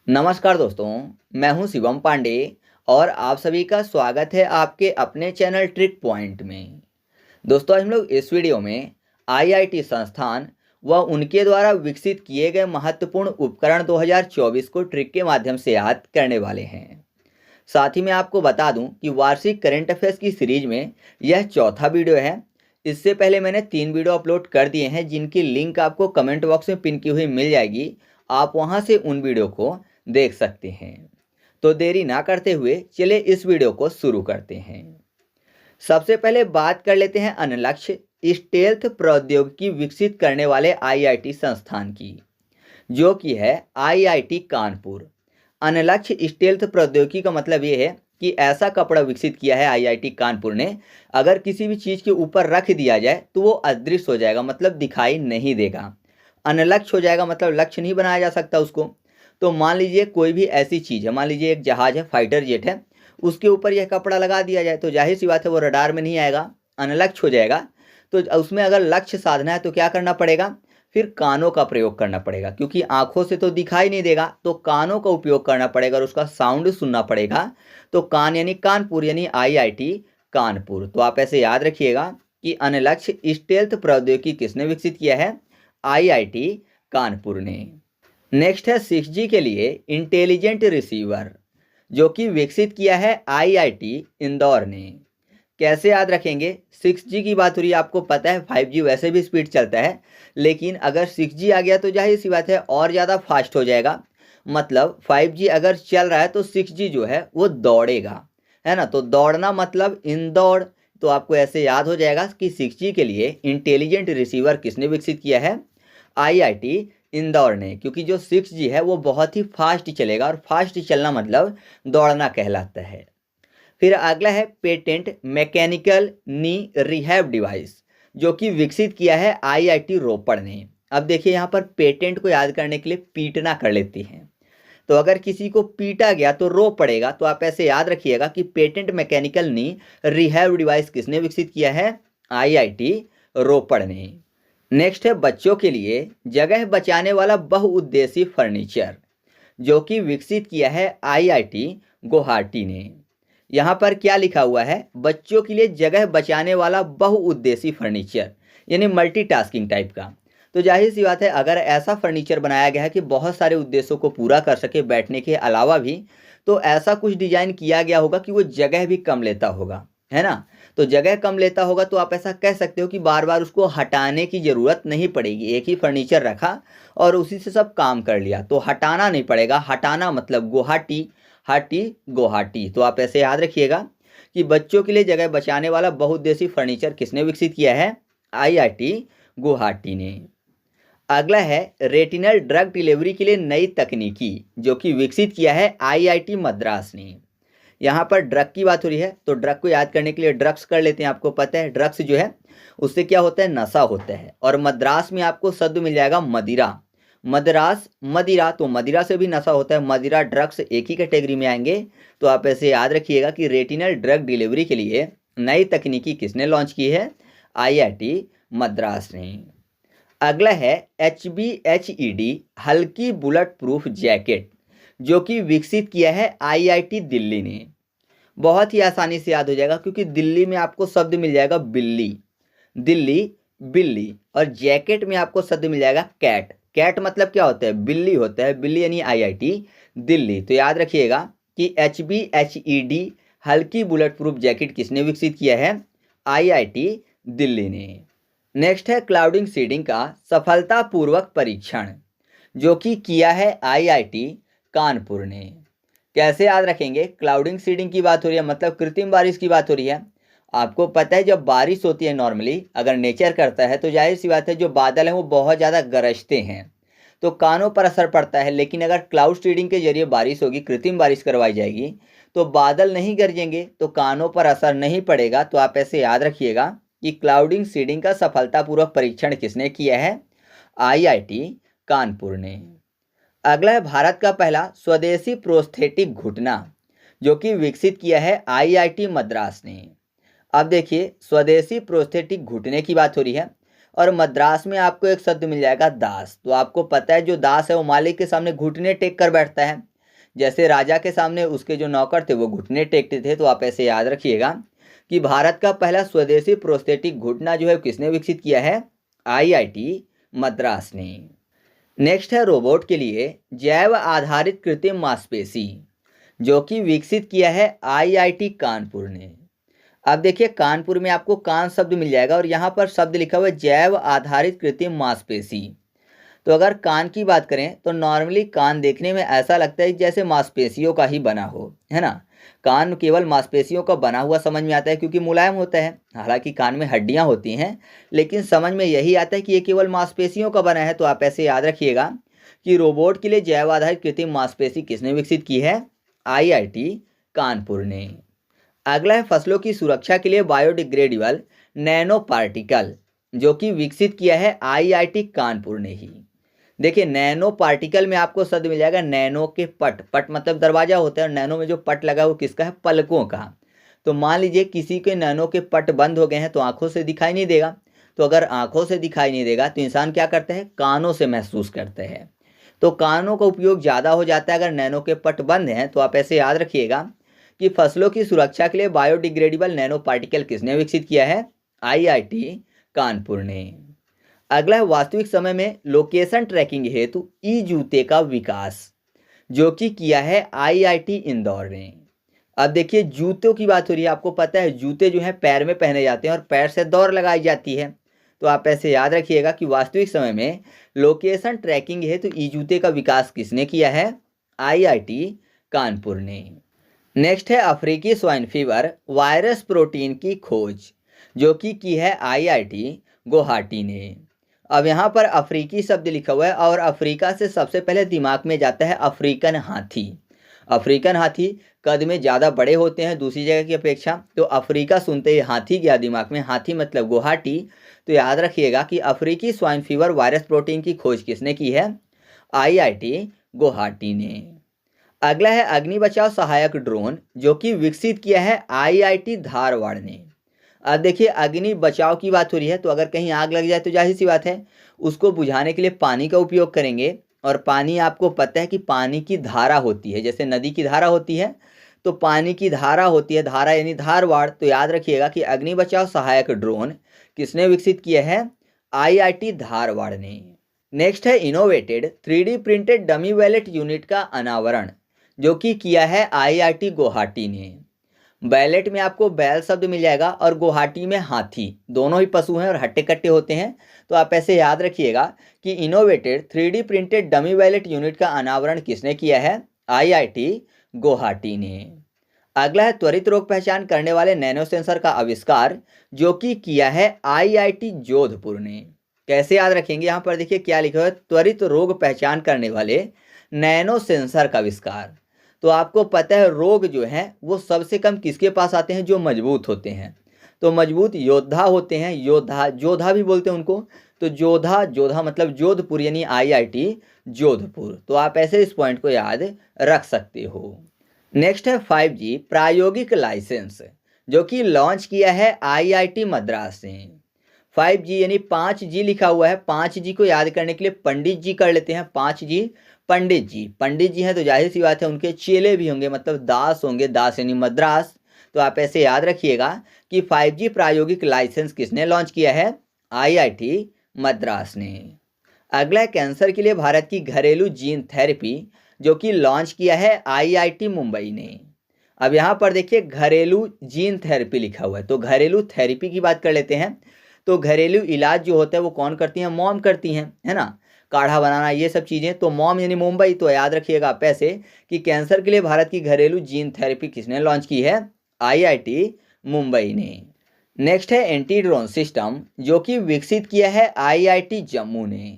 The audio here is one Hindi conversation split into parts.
नमस्कार दोस्तों, मैं हूं शिवम पांडे और आप सभी का स्वागत है आपके अपने चैनल ट्रिक पॉइंट में। दोस्तों, आज हम लोग इस वीडियो में आईआईटी संस्थान व उनके द्वारा विकसित किए गए महत्वपूर्ण उपकरण 2024 को ट्रिक के माध्यम से याद करने वाले हैं। साथ ही मैं आपको बता दूं कि वार्षिक करंट अफेयर्स की सीरीज में यह चौथा वीडियो है। इससे पहले मैंने 3 वीडियो अपलोड कर दिए हैं, जिनकी लिंक आपको कमेंट बॉक्स में पिन की हुई मिल जाएगी। आप वहां से उन वीडियो को देख सकते हैं। तो देरी ना करते हुए चलिए इस वीडियो को शुरू करते हैं। सबसे पहले बात कर लेते हैं अनलक्ष्य स्टेल्थ प्रौद्योगिकी विकसित करने वाले आईआईटी संस्थान की, जो कि है आईआईटी कानपुर। अनलक्ष्य स्टेल्थ प्रौद्योगिकी का मतलब ये है कि ऐसा कपड़ा विकसित किया है आईआईटी कानपुर ने, अगर किसी भी चीज़ के ऊपर रख दिया जाए तो वो अदृश्य हो जाएगा, मतलब दिखाई नहीं देगा। अनलक्ष्य हो जाएगा मतलब लक्ष्य नहीं बनाया जा सकता उसको। तो मान लीजिए कोई भी ऐसी चीज़ है, मान लीजिए एक जहाज है, फाइटर जेट है, उसके ऊपर यह कपड़ा लगा दिया जाए तो जाहिर सी बात है वो रडार में नहीं आएगा, अनलक्ष्य हो जाएगा। तो उसमें अगर लक्ष्य साधना है तो क्या करना पड़ेगा, फिर कानों का प्रयोग करना पड़ेगा, क्योंकि आंखों से तो दिखाई नहीं देगा, तो कानों का उपयोग करना पड़ेगा और उसका साउंड सुनना पड़ेगा। तो कान यानी कानपुर यानी आईआईटी कानपुर। तो आप ऐसे याद रखिएगा कि अनलक्ष्य स्टेल्थ प्रौद्योगिकी किसने विकसित किया है, आईआईटी कानपुर ने। नेक्स्ट है 6G के लिए इंटेलिजेंट रिसीवर, जो कि विकसित किया है आईआईटी इंदौर ने। कैसे याद रखेंगे, 6G की बात हो रही है, आपको पता है 5G वैसे भी स्पीड चलता है, लेकिन अगर 6G आ गया तो जाहिर सी बात है और ज़्यादा फास्ट हो जाएगा। मतलब 5G अगर चल रहा है तो 6G जो है वो दौड़ेगा, है ना। तो दौड़ना मतलब इंदौर। तो आपको ऐसे याद हो जाएगा कि 6G के लिए इंटेलिजेंट रिसीवर किसने विकसित किया है, आईआईटी इंदौर ने, क्योंकि जो 6G है वो बहुत ही फास्ट चलेगा और फास्ट चलना मतलब दौड़ना कहलाता है। फिर अगला है पेटेंट मैकेनिकल नी रिहैब डिवाइस, जो कि विकसित किया है आईआईटी रोपड़ ने। अब देखिए यहाँ पर पेटेंट को याद करने के लिए पीटना कर लेते हैं। तो अगर किसी को पीटा गया तो रो पड़ेगा, तो आप ऐसे याद रखिएगा कि पेटेंट मैकेनिकल नी रिहैब डिवाइस किसने विकसित किया है, आईआईटी रोपड़ ने। नेक्स्ट है बच्चों के लिए जगह बचाने वाला बहुउद्देशीय फर्नीचर, जो कि विकसित किया है आईआईटी गुवाहाटी ने। यहाँ पर क्या लिखा हुआ है, बच्चों के लिए जगह बचाने वाला बहुउद्देशीय फर्नीचर, यानी मल्टीटास्किंग टाइप का। तो जाहिर सी बात है अगर ऐसा फर्नीचर बनाया गया है कि बहुत सारे उद्देश्यों को पूरा कर सके बैठने के अलावा भी, तो ऐसा कुछ डिजाइन किया गया होगा कि वो जगह भी कम लेता होगा, है ना। तो जगह कम लेता होगा तो आप ऐसा कह सकते हो कि बार बार उसको हटाने की ज़रूरत नहीं पड़ेगी, एक ही फर्नीचर रखा और उसी से सब काम कर लिया, तो हटाना नहीं पड़ेगा। हटाना मतलब गुवाहाटी, हाटी गुवाहाटी। तो आप ऐसे याद रखिएगा कि बच्चों के लिए जगह बचाने वाला बहुउद्देशीय फर्नीचर किसने विकसित किया है, आईआईटी गुवाहाटी ने। अगला है रेटिनल ड्रग डिलीवरी के लिए नई तकनीकी, जो कि विकसित किया है आईआईटी मद्रास ने। यहाँ पर ड्रग की बात हो रही है, तो ड्रग को याद करने के लिए ड्रग्स कर लेते हैं। आपको पता है ड्रग्स जो है उससे क्या होता है, नशा होता है। और मद्रास में आपको शब्द मिल जाएगा मदिरा, मद्रास मदिरा, तो मदिरा से भी नशा होता है। मदिरा ड्रग्स एक ही कैटेगरी में आएंगे। तो आप ऐसे याद रखिएगा कि रेटिनल ड्रग डिलीवरी के लिए नई तकनीकी किसने लॉन्च की है, आईआईटी मद्रास ने। अगला है HBHED हल्की बुलेट प्रूफ जैकेट, जो कि विकसित किया है आईआईटी दिल्ली ने। बहुत ही आसानी से याद हो जाएगा, क्योंकि दिल्ली में आपको शब्द मिल जाएगा बिल्ली, दिल्ली बिल्ली, और जैकेट में आपको शब्द मिल जाएगा कैट। कैट मतलब क्या होता है, बिल्ली होता है, बिल्ली यानी आईआईटी दिल्ली। तो याद रखिएगा कि HBHED हल्की बुलेट प्रूफ जैकेट किसने विकसित किया है, आईआईटी दिल्ली ने। नेक्स्ट है क्लाउडिंग सीडिंग का सफलतापूर्वक परीक्षण, जो कि किया है आईआईटी कानपुर ने। कैसे याद रखेंगे, क्लाउडिंग सीडिंग की बात हो रही है मतलब कृत्रिम बारिश की बात हो रही है। आपको पता है जब बारिश होती है नॉर्मली अगर नेचर करता है तो जाहिर सी बात है जो बादल हैं वो बहुत ज़्यादा गरजते हैं, तो कानों पर असर पड़ता है। लेकिन अगर क्लाउड सीडिंग के जरिए बारिश होगी, कृत्रिम बारिश करवाई जाएगी, तो बादल नहीं गरजेंगे तो कानों पर असर नहीं पड़ेगा। तो आप ऐसे याद रखिएगा कि क्लाउडिंग सीडिंग का सफलतापूर्वक परीक्षण किसने किया है, आईआईटी कानपुर ने। अगला है भारत का पहला स्वदेशी प्रोस्थेटिक घुटना, जो कि विकसित किया है आईआईटी मद्रास ने। अब देखिए स्वदेशी प्रोस्थेटिक घुटने की बात हो रही है और मद्रास में आपको एक शब्द मिल जाएगा दास। तो आपको पता है जो दास है वो मालिक के सामने घुटने टेक कर बैठता है। जैसे राजा के सामने उसके जो नौकर थे वो घुटने टेकते थे, तो आप ऐसे याद रखिएगा कि भारत का पहला स्वदेशी प्रोस्थेटिक घुटना जो है किसने विकसित किया है? आईआईटी मद्रास ने। नेक्स्ट है रोबोट के लिए जैव आधारित कृत्रिम मांसपेशी, जो कि विकसित किया है आईआईटी कानपुर ने। अब देखिए कानपुर में आपको कान शब्द मिल जाएगा और यहाँ पर शब्द लिखा हुआ है जैव आधारित कृत्रिम मांसपेशी। तो अगर कान की बात करें तो नॉर्मली कान देखने में ऐसा लगता है जैसे मांसपेशियों का ही बना हो, है ना। कान केवल मांसपेशियों का बना हुआ समझ में आता है क्योंकि मुलायम होता है, हालांकि कान में हड्डियां होती हैं, लेकिन समझ में यही आता है कि ये केवल मांसपेशियों का बना है। तो आप ऐसे याद रखिएगा कि रोबोट के लिए जैव आधारित कृत्रिम मांसपेशी किसने विकसित की है? आईआईटी कानपुर ने। अगला है फसलों की सुरक्षा के लिए बायोडिग्रेडेबल नैनो पार्टिकल, जो कि विकसित किया है आईआईटी कानपुर ने ही। देखिए नैनो पार्टिकल में आपको शब्द मिल जाएगा नैनो के पट, पट मतलब दरवाजा होता है और नैनो में जो पट लगा वो किसका है? पलकों का। तो मान लीजिए किसी के नैनो के पट बंद हो गए हैं तो आंखों से दिखाई नहीं देगा। तो अगर आंखों से दिखाई नहीं देगा तो इंसान क्या करते हैं? कानों से महसूस करते हैं। तो कानों का उपयोग ज़्यादा हो जाता है अगर नैनो के पट बंद हैं। तो आप ऐसे याद रखिएगा कि फसलों की सुरक्षा के लिए बायोडिग्रेडेबल नैनो पार्टिकल किसने विकसित किया है? आईआईटी कानपुर ने। अगला है वास्तविक समय में लोकेशन ट्रैकिंग हेतु ई जूते का विकास, जो कि किया है आईआईटी इंदौर ने। अब देखिए जूतों की बात हो रही है, आपको पता है जूते जो हैं पैर में पहने जाते हैं और पैर से दौड़ लगाई जाती है। तो आप ऐसे याद रखिएगा कि वास्तविक समय में लोकेशन ट्रैकिंग हेतु ई जूते का विकास किसने किया है? आईआईटी कानपुर ने। नेक्स्ट है अफ्रीकी स्वाइन फीवर वायरस प्रोटीन की खोज, जो कि की है आईआईटी गुवाहाटी ने। अब यहाँ पर अफ्रीकी शब्द लिखा हुआ है और अफ्रीका से सबसे पहले दिमाग में जाता है अफ्रीकन हाथी। अफ्रीकन हाथी कद में ज़्यादा बड़े होते हैं दूसरी जगह की अपेक्षा। तो अफ्रीका सुनते ही हाथी गया दिमाग में, हाथी मतलब गुवाहाटी। तो याद रखिएगा कि अफ्रीकी स्वाइन फीवर वायरस प्रोटीन की खोज किसने की है? आईआईटी गुवाहाटी ने। अगला है अग्नि बचाव सहायक ड्रोन, जो कि विकसित किया है आईआईटी धारवाड़ ने। अब देखिए अग्नि बचाव की बात हो रही है तो अगर कहीं आग लग जाए तो जाहिर सी बात है उसको बुझाने के लिए पानी का उपयोग करेंगे। और पानी आपको पता है कि पानी की धारा होती है, जैसे नदी की धारा होती है तो पानी की धारा होती है, धारा यानी धारवाड़। तो याद रखिएगा कि अग्नि बचाव सहायक ड्रोन किसने विकसित किया है? आईआईटी धारवाड़ ने। नेक्स्ट है innovated 3D printed dummy wallet unit का अनावरण, जो कि किया है आईआईटी गुवाहाटी ने। बैलेट में आपको बैल शब्द मिल जाएगा और गुवाहाटी में हाथी, दोनों ही पशु हैं और हट्टे कट्टे होते हैं। तो आप ऐसे याद रखिएगा कि innovated 3D printed dummy ballot unit का अनावरण किसने किया है? आईआईटी गुवाहाटी ने। अगला है त्वरित रोग पहचान करने वाले नैनो सेंसर का आविष्कार, जो कि किया है आईआईटी जोधपुर ने। कैसे याद रखेंगे? यहाँ पर देखिए क्या लिखा है, त्वरित रोग पहचान करने वाले नैनो सेंसर का आविष्कार। तो आपको पता है रोग जो है वो सबसे कम किसके पास आते हैं? जो मजबूत होते हैं। तो मजबूत योद्धा होते हैं, योद्धा जोधा भी बोलते हैं उनको। तो जोधा, जोधा मतलब जोधपुर यानी आईआईटी जोधपुर। तो आप ऐसे इस पॉइंट को याद रख सकते हो। नेक्स्ट है 5G प्रायोगिक लाइसेंस, जो कि लॉन्च किया है आईआईटी मद्रास ने। 5G यानी 5G लिखा हुआ है, 5G को याद करने के लिए पंडित जी कर लेते हैं। 5G पंडित जी, पंडित जी हैं तो जाहिर सी बात है उनके चेले भी होंगे, मतलब दास होंगे, दास यानी मद्रास। तो आप ऐसे याद रखिएगा कि 5G प्रायोगिक लाइसेंस किसने लॉन्च किया है? आईआईटी मद्रास ने। अगला है कैंसर के लिए भारत की घरेलू जीन थेरेपी, जो कि लॉन्च किया है आईआईटी मुंबई ने। अब यहाँ पर देखिए घरेलू जीन थेरेपी लिखा हुआ है, तो घरेलू थेरेपी की बात कर लेते हैं। तो घरेलू इलाज जो होता है वो कौन करती हैं? मॉम करती हैं, है ना। काढ़ा बनाना ये सब चीज़ें, तो मॉम यानी मुंबई। तो याद रखिएगा आप ऐसे कि कैंसर के लिए भारत की घरेलू जीन थेरेपी किसने लॉन्च की है? आईआईटी मुंबई ने। नेक्स्ट है एंटी ड्रोन सिस्टम, जो कि विकसित किया है आईआईटी जम्मू ने।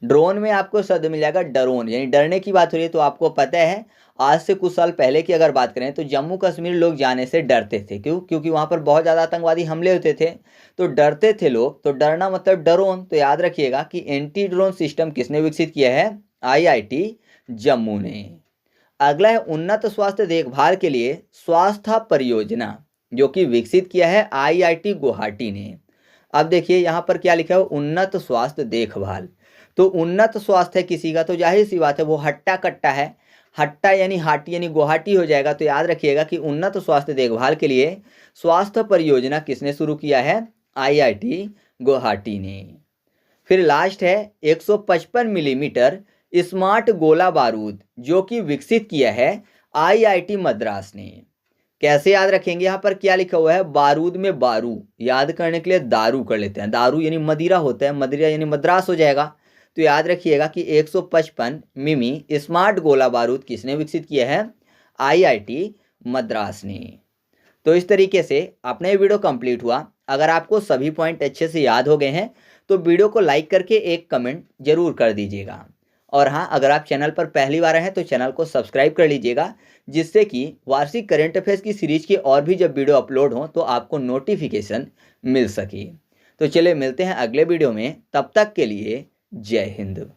ड्रोन में आपको शब्द मिल जाएगा डरोन, यानी डरने की बात हो रही है। तो आपको पता है आज से कुछ साल पहले की अगर बात करें तो जम्मू कश्मीर लोग जाने से डरते थे। क्यों? क्योंकि वहाँ पर बहुत ज़्यादा आतंकवादी हमले होते थे, तो डरते थे लोग। तो डरना मतलब डरोन। तो याद रखिएगा कि एंटी ड्रोन सिस्टम किसने विकसित किया है? आईआईटी जम्मू ने। अगला है उन्नत स्वास्थ्य देखभाल के लिए स्वास्थ्य परियोजना, जो कि विकसित किया है आईआईटी गुवाहाटी ने। अब देखिए यहाँ पर क्या लिखा है, उन्नत स्वास्थ्य देखभाल। तो उन्नत स्वास्थ्य है किसी का तो जाहिर सी बात है वो हट्टा कट्टा है, हट्टा यानी हाटी यानी गुवाहाटी हो जाएगा। तो याद रखिएगा कि उन्नत स्वास्थ्य देखभाल के लिए स्वास्थ्य परियोजना किसने शुरू किया है? IIT गुवाहाटी ने। फिर लास्ट है 155 मिलीमीटर स्मार्ट गोला बारूद, जो कि विकसित किया है IIT मद्रास ने। कैसे याद रखेंगे? यहाँ पर क्या लिखा हुआ है? बारूद में बारू, याद करने के लिए दारू कर लेते हैं। दारू यानी मदिरा होता है, मदिरा यानी मद्रास हो जाएगा। तो याद रखिएगा कि 155 मिमी स्मार्ट गोला बारूद किसने विकसित किया है? IIT मद्रास ने। तो इस तरीके से अपना ये वीडियो कंप्लीट हुआ। अगर आपको सभी पॉइंट अच्छे से याद हो गए हैं तो वीडियो को लाइक करके एक कमेंट जरूर कर दीजिएगा। और हाँ, अगर आप चैनल पर पहली बार आए हैं तो चैनल को सब्सक्राइब कर लीजिएगा, जिससे कि वार्षिक करंट अफेयर्स की सीरीज की और भी जब वीडियो अपलोड हो तो आपको नोटिफिकेशन मिल सके। तो चलिए मिलते हैं अगले वीडियो में, तब तक के लिए जय हिंद।